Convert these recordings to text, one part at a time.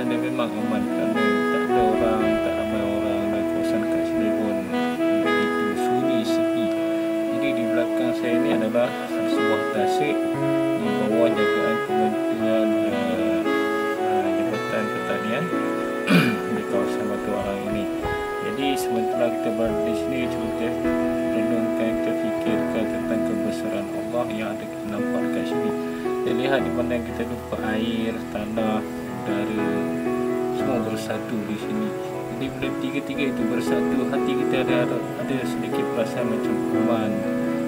sana memang aman kerana tak ada orang, tak ramai orang, dan kawasan kat sini pun begitu sunyi, sepi. Jadi di belakang saya ni adalah sebuah tasik di bawah jagaan Kementerian Jabatan Pertanian di kawasan Batu Arang ini. Jadi sementara kita berada di sini, cuba kita renungkan, kita fikirkan tentang kebesaran Allah yang ada kita nampak dekat sini. Kita lihat di mana kita lupa air, tanah, udara, semua bersatu di sini. Jadi bila tiga-tiga itu bersatu, hati kita ada sedikit perasaan macam aman,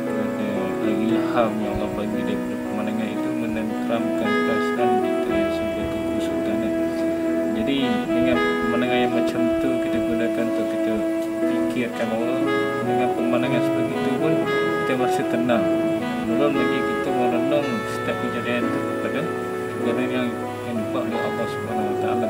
kerana ilham yang Allah bagi daripada pemandangan itu menenteramkan perasaan kita yang sebab kesultanan. Jadi dengan pemandangan yang macam tu, kita gunakan untuk kita fikirkan bahawa dengan pemandangan seperti itu pun kita merasa tenang. Belum lagi kita merenung setiap kejadian itu kepada kejadian yang dibuat oleh Allah Subhanahu Wa Taala.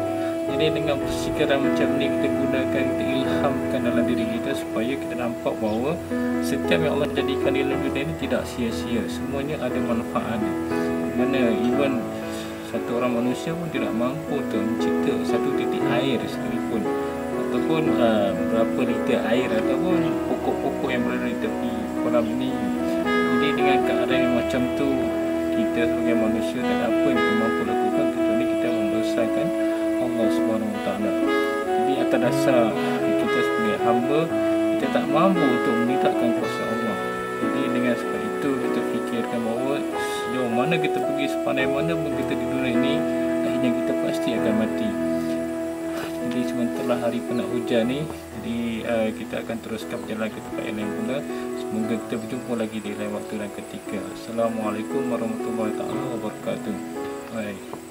Jadi dengan persikiran macam ni, kita gunakan, kita ilhamkan dalam diri kita supaya kita nampak bahawa setiap yang Allah jadikan di dalam dunia ini tidak sia-sia, semuanya ada manfaatnya. Mana even satu orang manusia pun tidak mampu untuk mencipta satu titik air sekalipun, ataupun berapa liter air, ataupun pokok-pokok yang berada di tepi kolam ini. Jadi dengan keadaan yang macam tu, kita sebagai manusia tak ada apa yang kita mampu lakukan kecuali kita membesarkan Allah Subhanahu Wa Taala. Jadi atas dasar kita sebagai hamba, kita tak mampu untuk menidakkan kuasa Allah. Jadi dengan sebab itu kita fikirkan bahawa sejauh mana kita pergi, sepandai mana pun kita di dunia ini, akhirnya kita pasti akan mati. Jadi sementara hari pun nak hujan ni, jadi kita akan teruskan perjalanan ke tempat yang lain pula. Semoga kita berjumpa lagi di lain waktu dan ketika. Assalamualaikum warahmatullahi wabarakatuh. Bye.